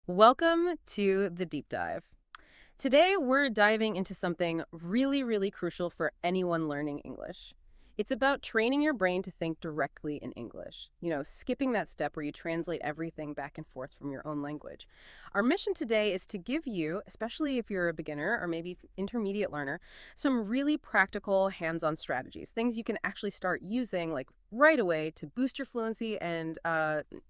Welcome to the deep dive. Today, we're diving into something really, really crucial for anyone learning English. It's about training your brain to think directly in English, skipping that step where you translate everything back and forth from your own language. Our mission today is to give you, especially if you're a beginner or maybe intermediate learner, some really practical hands on strategies, things you can actually start using like right away to boost your fluency and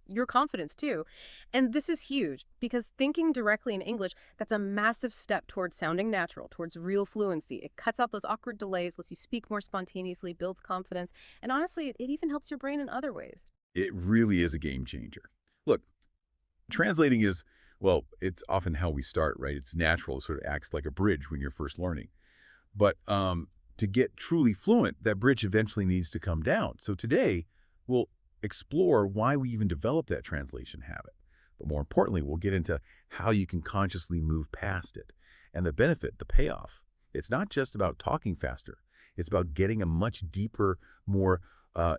your confidence too. And this is huge because thinking directly in English, that's a massive step towards sounding natural, towards real fluency. It cuts out those awkward delays, lets you speak more spontaneously, builds confidence, and honestly, it even helps your brain in other ways. It really is a game changer. Look, translating is, well, it's often how we start, right? It's natural. It sort of acts like a bridge when you're first learning. But to get truly fluent, that bridge eventually needs to come down. So today, we'll explore why we even develop that translation habit. But more importantly, we'll get into how you can consciously move past it and the benefit, the payoff. It's not just about talking faster. It's about getting a much deeper, more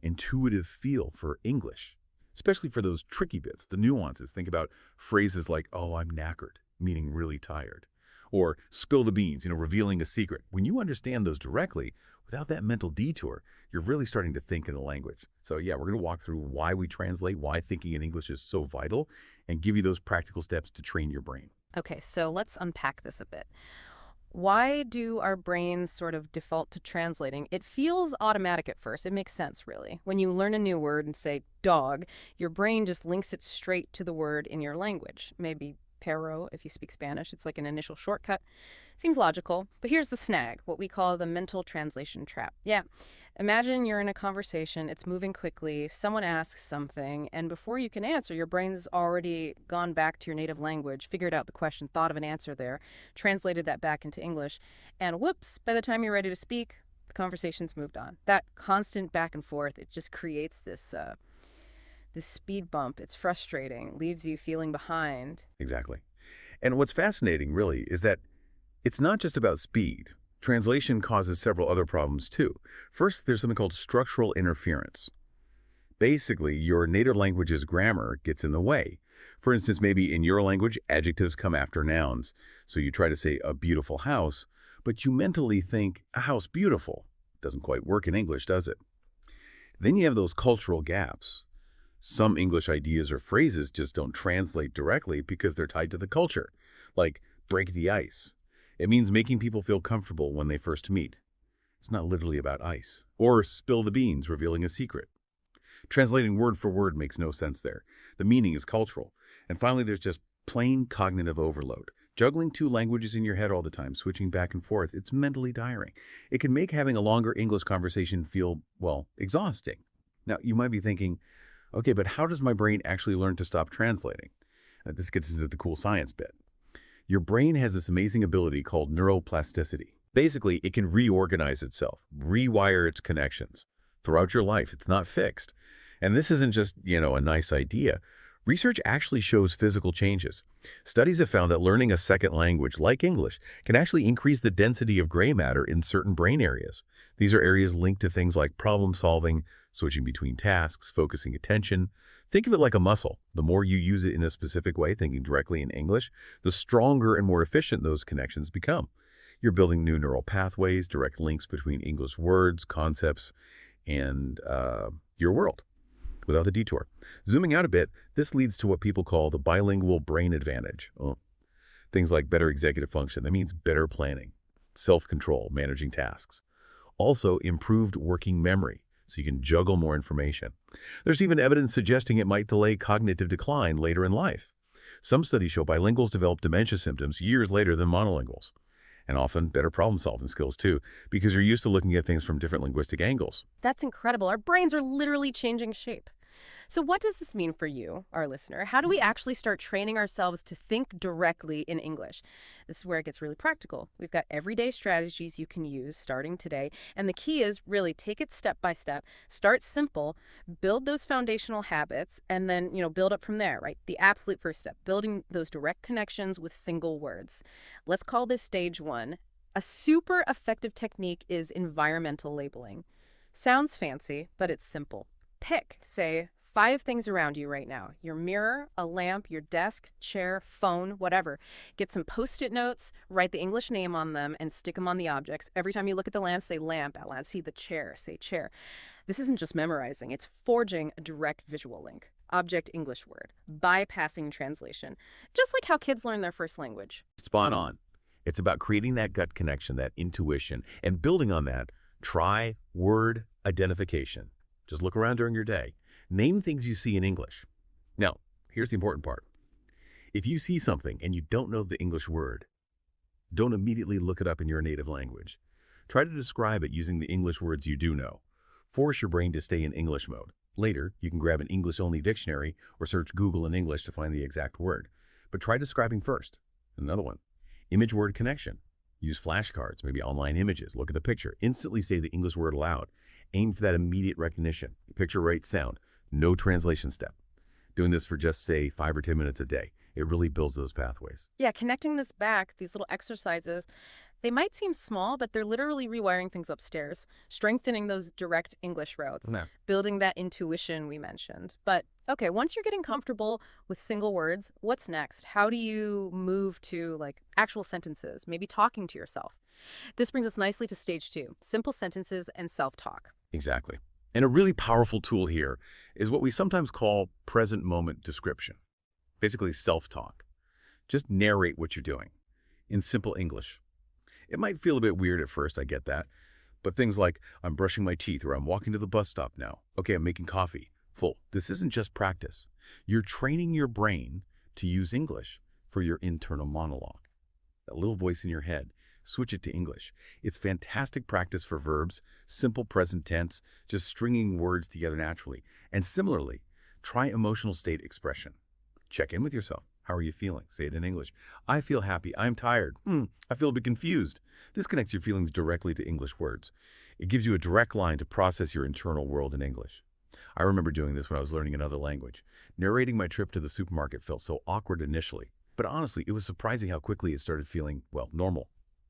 intuitive feel for English, especially for those tricky bits, the nuances. Think about phrases like, oh, I'm knackered, meaning really tired, or spill the beans, revealing a secret. When you understand those directly, without that mental detour, you're really starting to think in the language. So yeah, we're going to walk through why we translate, why thinking in English is so vital, and give you those practical steps to train your brain. Okay, so let's unpack this a bit. Why do our brains sort of default to translating? It feels automatic at first. It makes sense, really. When you learn a new word and say dog, your brain just links it straight to the word in your language. Maybe perro if you speak Spanish. It's like an initial shortcut. Seems logical, but here's the snag, what we call the mental translation trap. Yeah, imagine you're in a conversation, it's moving quickly, someone asks something, and before you can answer, your brain's already gone back to your native language, figured out the question, thought of an answer there, translated that back into English, and whoops, by the time you're ready to speak, the conversation's moved on. That constant back and forth, it just creates this speed bump. It's frustrating, leaves you feeling behind. Exactly. And what's fascinating, really, is that it's not just about speed. Translation causes several other problems, too. First, there's something called structural interference. Basically, your native language's grammar gets in the way. For instance, maybe in your language, adjectives come after nouns. So you try to say a beautiful house, but you mentally think a house beautiful. Doesn't quite work in English, does it? Then you have those cultural gaps. Some English ideas or phrases just don't translate directly because they're tied to the culture, like break the ice. It means making people feel comfortable when they first meet. It's not literally about ice. Or spill the beans, revealing a secret. Translating word for word makes no sense there. The meaning is cultural. And finally, there's just plain cognitive overload. Juggling two languages in your head all the time, switching back and forth, it's mentally tiring. It can make having a longer English conversation feel, well, exhausting. Now, you might be thinking, okay, but how does my brain actually learn to stop translating? This gets into the cool science bit. Your brain has this amazing ability called neuroplasticity. Basically, it can reorganize itself, rewire its connections. Throughout your life, it's not fixed. And this isn't just, a nice idea. Research actually shows physical changes. Studies have found that learning a second language, like English, can actually increase the density of gray matter in certain brain areas. These are areas linked to things like problem solving, switching between tasks, focusing attention. Think of it like a muscle. The more you use it in a specific way, thinking directly in English, the stronger and more efficient those connections become. You're building new neural pathways, direct links between English words, concepts, and your world without the detour. Zooming out a bit, this leads to what people call the bilingual brain advantage. Things like better executive function. That means better planning, self-control, managing tasks. Also, improved working memory, so you can juggle more information. There's even evidence suggesting it might delay cognitive decline later in life. Some studies show bilinguals develop dementia symptoms years later than monolinguals. And often better problem-solving skills, too, because you're used to looking at things from different linguistic angles. That's incredible. Our brains are literally changing shape. So, what does this mean for you, our listener? How do we actually start training ourselves to think directly in English? This is where it gets really practical. We've got everyday strategies you can use starting today. And the key is really take it step by step, start simple, build those foundational habits, and then, build up from there, right? The absolute first step, building those direct connections with single words. Let's call this stage one. A super effective technique is environmental labeling. Sounds fancy, but it's simple. Pick, say, 5 things around you right now. Your mirror, a lamp, your desk, chair, phone, whatever. Get some Post-it notes, write the English name on them, and stick them on the objects. Every time you look at the lamp, say lamp out loud. See the chair, say chair. This isn't just memorizing, it's forging a direct visual link. Object English word, bypassing translation. Just like how kids learn their first language. Spot on. It's about creating that gut connection, that intuition, and building on that, try word identification. Just look around during your day. Name things you see in English. Now, here's the important part. If you see something and you don't know the English word, don't immediately look it up in your native language. Try to describe it using the English words you do know. Force your brain to stay in English mode. Later, you can grab an English-only dictionary or search Google in English to find the exact word. But try describing first. Another one. Image-word connection. Use flashcards, maybe online images. Look at the picture. Instantly say the English word aloud. Aim for that immediate recognition. Picture, right, sound. No translation step. Doing this for just, say, 5 or 10 minutes a day. It really builds those pathways. Yeah, connecting this back, these little exercises, they might seem small, but they're literally rewiring things upstairs, strengthening those direct English routes, Yeah. building that intuition we mentioned. But okay, once you're getting comfortable with single words, what's next? How do you move to like actual sentences, maybe talking to yourself? This brings us nicely to stage 2, simple sentences and self-talk. Exactly. And a really powerful tool here is what we sometimes call present moment description. Basically self-talk. Just narrate what you're doing in simple English. It might feel a bit weird at first, I get that. But things like, I'm brushing my teeth or I'm walking to the bus stop now. Okay, I'm making coffee. Full. This isn't just practice. You're training your brain to use English for your internal monologue. That little voice in your head. Switch it to English. It's fantastic practice for verbs, simple present tense, just stringing words together naturally. And similarly, try emotional state expression. Check in with yourself. How are you feeling? Say it in English. I feel happy. I'm tired. I feel a bit confused. This connects your feelings directly to English words. It gives you a direct line to process your internal world in English. I remember doing this when I was learning another language. Narrating my trip to the supermarket felt so awkward initially. But honestly, it was surprising how quickly it started feeling, well, normal.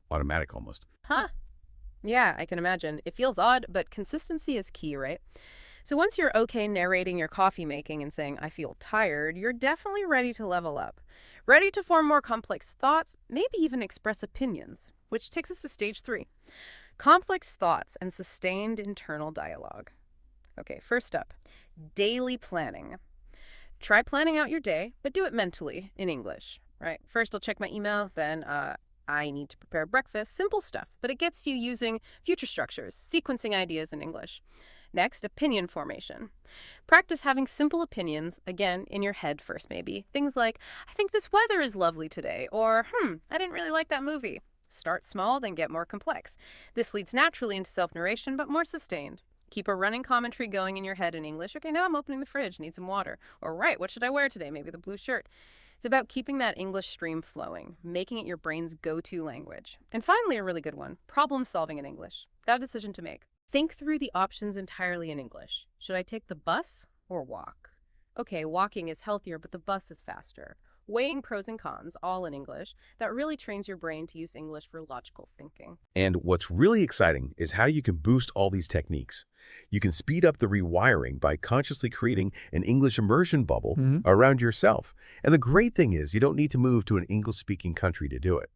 Automatic almost. Huh. Yeah, I can imagine. It feels odd, but consistency is key, right? So once you're okay narrating your coffee making and saying, I feel tired, you're definitely ready to level up. Ready to form more complex thoughts, maybe even express opinions, which takes us to stage 3. Complex thoughts and sustained internal dialogue. Okay, first up, daily planning. Try planning out your day, but do it mentally in English, right? First, I'll check my email, then I need to prepare breakfast, simple stuff, but it gets you using future structures, sequencing ideas in English. Next, opinion formation. Practice having simple opinions, again, in your head first maybe. Things like, I think this weather is lovely today, or, I didn't really like that movie. Start small, then get more complex. This leads naturally into self-narration, but more sustained. Keep a running commentary going in your head in English. Okay, now I'm opening the fridge, need some water. Or, right, what should I wear today? Maybe the blue shirt. It's about keeping that English stream flowing, making it your brain's go-to language. And finally, a really good one, problem solving in English. Got a decision to make. Think through the options entirely in English. Should I take the bus or walk? Okay, walking is healthier, but the bus is faster. Weighing pros and cons, all in English, that really trains your brain to use English for logical thinking. And what's really exciting is how you can boost all these techniques. You can speed up the rewiring by consciously creating an English immersion bubble around yourself. And the great thing is you don't need to move to an English-speaking country to do it.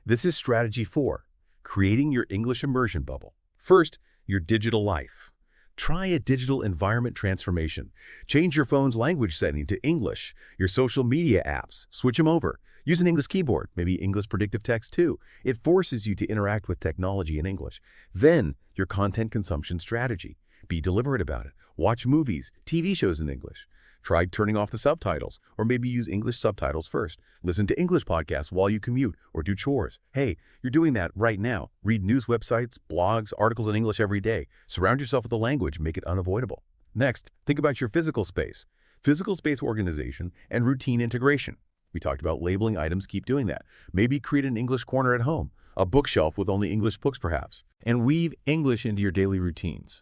This is strategy 4, creating your English immersion bubble. First, your digital life. Try a digital environment transformation. Change your phone's language setting to English. Your social media apps, switch them over. Use an English keyboard, maybe English predictive text too. It forces you to interact with technology in English. Then, your content consumption strategy. Be deliberate about it. Watch movies, TV shows in English. Try turning off the subtitles, or maybe use English subtitles first. Listen to English podcasts while you commute or do chores. Hey, you're doing that right now. Read news websites, blogs, articles in English every day. Surround yourself with the language, make it unavoidable. Next, think about your physical space. Physical space organization and routine integration. We talked about labeling items, keep doing that. Maybe create an English corner at home, a bookshelf with only English books perhaps, and weave English into your daily routines.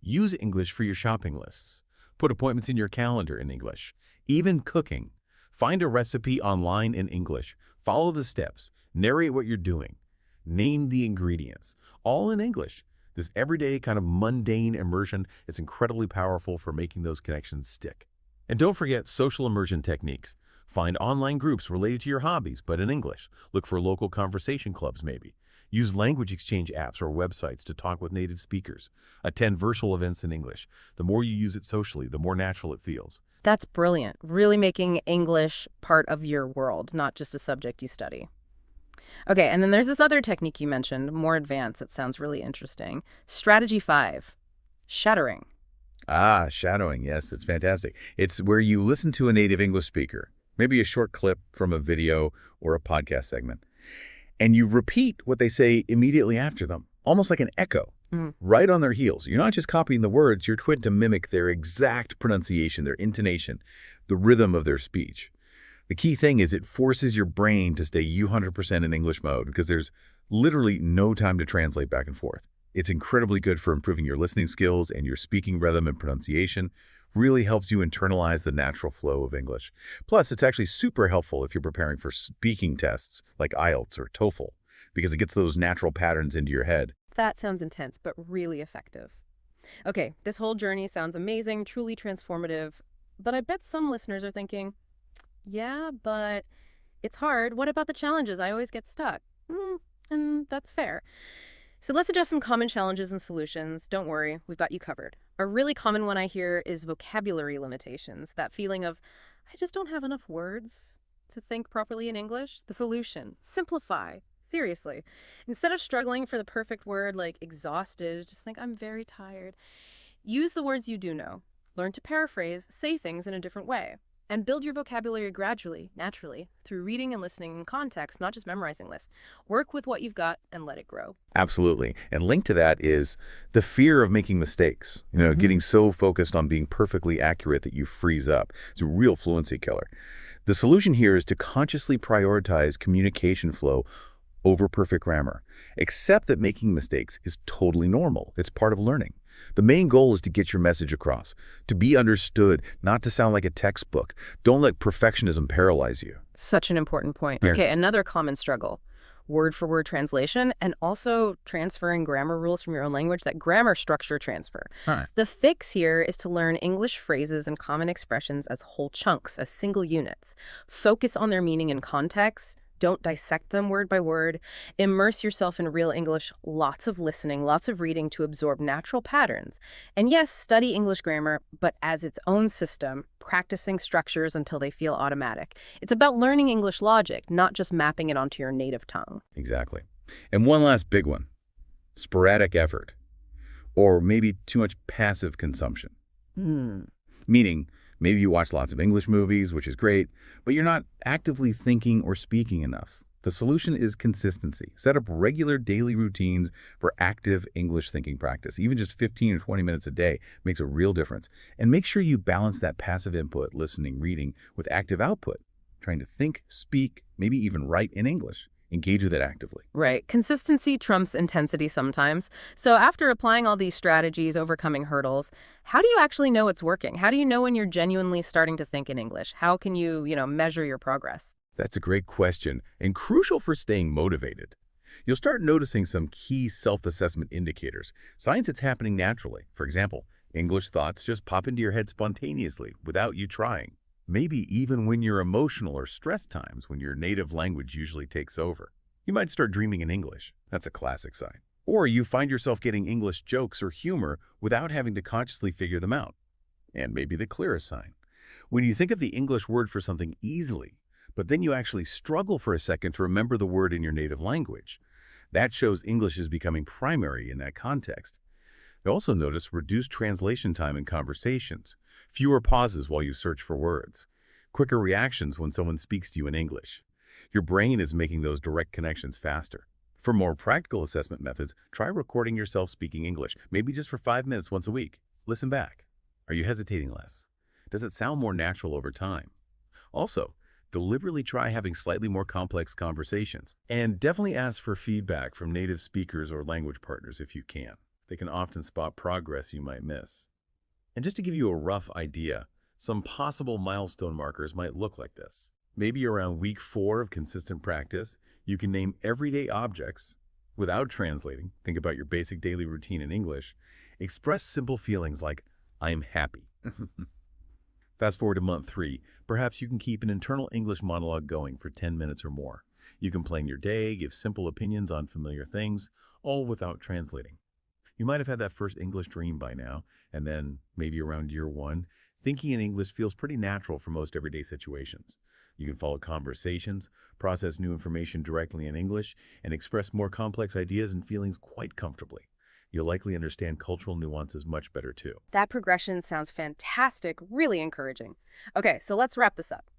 Use English for your shopping lists. Put appointments in your calendar in English. Even cooking. Find a recipe online in English. Follow the steps. Narrate what you're doing. Name the ingredients. All in English. This everyday kind of mundane immersion, it's incredibly powerful for making those connections stick. And don't forget social immersion techniques. Find online groups related to your hobbies, but in English. Look for local conversation clubs, maybe. Use language exchange apps or websites to talk with native speakers. Attend virtual events in English. The more you use it socially, the more natural it feels. That's brilliant. Really making English part of your world, not just a subject you study. Okay, and then there's this other technique you mentioned, more advanced, that sounds really interesting. Strategy 5, shadowing. Ah, shadowing. Yes, it's fantastic. It's where you listen to a native English speaker, maybe a short clip from a video or a podcast segment, and you repeat what they say immediately after them, almost like an echo, right on their heels. You're not just copying the words, you're trying to mimic their exact pronunciation, their intonation, the rhythm of their speech. The key thing is it forces your brain to stay 100% in English mode because there's literally no time to translate back and forth. It's incredibly good for improving your listening skills and your speaking rhythm and pronunciation. Really helps you internalize the natural flow of English. Plus, it's actually super helpful if you're preparing for speaking tests like IELTS or TOEFL because it gets those natural patterns into your head. That sounds intense, but really effective. Okay, this whole journey sounds amazing, truly transformative, but I bet some listeners are thinking, yeah, but it's hard. What about the challenges? I always get stuck. And that's fair. So let's address some common challenges and solutions. Don't worry, we've got you covered. A really common one I hear is vocabulary limitations, that feeling of, I just don't have enough words to think properly in English. The solution, simplify. Seriously. Instead of struggling for the perfect word like exhausted, just think I'm very tired. Use the words you do know. Learn to paraphrase, say things in a different way. And build your vocabulary gradually, naturally, through reading and listening in context, not just memorizing lists. Work with what you've got and let it grow. Absolutely. And linked to that is the fear of making mistakes, getting so focused on being perfectly accurate that you freeze up. It's a real fluency killer. The solution here is to consciously prioritize communication flow over perfect grammar. Accept that making mistakes is totally normal. It's part of learning. The main goal is to get your message across, to be understood, not to sound like a textbook. Don't let perfectionism paralyze you. Such an important point. Yeah. Okay, another common struggle. Word-for-word translation and also transferring grammar rules from your own language, that grammar structure transfer. Huh. The fix here is to learn English phrases and common expressions as whole chunks, as single units. Focus on their meaning and context. Don't dissect them word by word. Immerse yourself in real English, lots of listening, lots of reading to absorb natural patterns. And yes, study English grammar, but as its own system, practicing structures until they feel automatic. It's about learning English logic, not just mapping it onto your native tongue. Exactly. And one last big one, sporadic effort, or maybe too much passive consumption. Meaning, maybe you watch lots of English movies, which is great, but you're not actively thinking or speaking enough. The solution is consistency. Set up regular daily routines for active English thinking practice. Even just 15 or 20 minutes a day makes a real difference. And make sure you balance that passive input, listening, reading, with active output, trying to think, speak, maybe even write in English. Engage with it actively. Right. Consistency trumps intensity sometimes. So after applying all these strategies, overcoming hurdles, how do you actually know it's working? How do you know when you're genuinely starting to think in English? How can you, measure your progress? That's a great question and crucial for staying motivated. You'll start noticing some key self-assessment indicators, signs it's happening naturally. For example, English thoughts just pop into your head spontaneously without you trying. Maybe even when you're emotional or stressed times when your native language usually takes over. You might start dreaming in English. That's a classic sign. Or you find yourself getting English jokes or humor without having to consciously figure them out. And maybe the clearest sign. When you think of the English word for something easily, but then you actually struggle for a second to remember the word in your native language. That shows English is becoming primary in that context. You also notice reduced translation time in conversations, fewer pauses while you search for words, quicker reactions when someone speaks to you in English. Your brain is making those direct connections faster. For more practical assessment methods, try recording yourself speaking English, maybe just for 5 minutes once a week. Listen back. Are you hesitating less? Does it sound more natural over time? Also, deliberately try having slightly more complex conversations. And definitely ask for feedback from native speakers or language partners if you can. They can often spot progress you might miss. And just to give you a rough idea, some possible milestone markers might look like this. Maybe around week 4 of consistent practice, you can name everyday objects Without translating, think about your basic daily routine in English. Express simple feelings like, I am happy. Fast forward to month 3. Perhaps you can keep an internal English monologue going for 10 minutes or more. You can plan your day, give simple opinions on familiar things, all without translating. You might have had that first English dream by now, and then, maybe around year 1, thinking in English feels pretty natural for most everyday situations. You can follow conversations, process new information directly in English, and express more complex ideas and feelings quite comfortably. You'll likely understand cultural nuances much better too. That progression sounds fantastic, really encouraging. Okay, so let's wrap this up.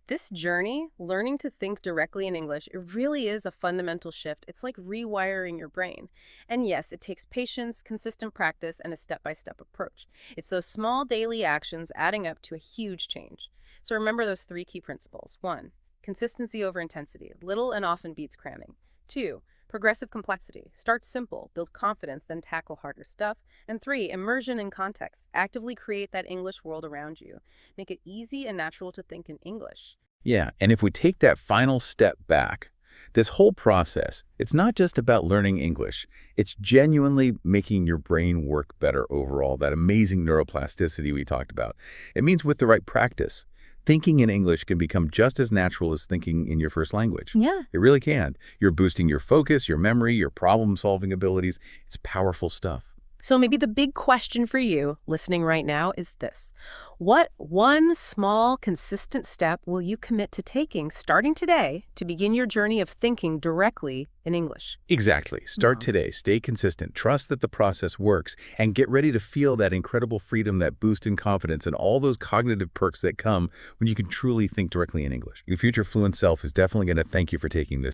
This journey, learning to think directly in English, it really is a fundamental shift. It's like rewiring your brain. And yes, it takes patience, consistent practice, and a step-by-step approach. It's those small daily actions adding up to a huge change. So remember those 3 key principles. 1, consistency over intensity. Little and often beats cramming. 2, progressive complexity. Start simple, build confidence, then tackle harder stuff. And 3, immersion in context. Actively create that English world around you. Make it easy and natural to think in English. Yeah, and if we take that final step back, this whole process, it's not just about learning English. It's genuinely making your brain work better overall, that amazing neuroplasticity we talked about. It means with the right practice, thinking in English can become just as natural as thinking in your first language. Yeah. It really can. You're boosting your focus, your memory, your problem-solving abilities. It's powerful stuff. So maybe the big question for you listening right now is this. What one small, consistent step will you commit to taking starting today to begin your journey of thinking directly in English? Exactly. Start today. Stay consistent. Trust that the process works. And get ready to feel that incredible freedom, that boost in confidence, and all those cognitive perks that come when you can truly think directly in English. Your future fluent self is definitely going to thank you for taking this.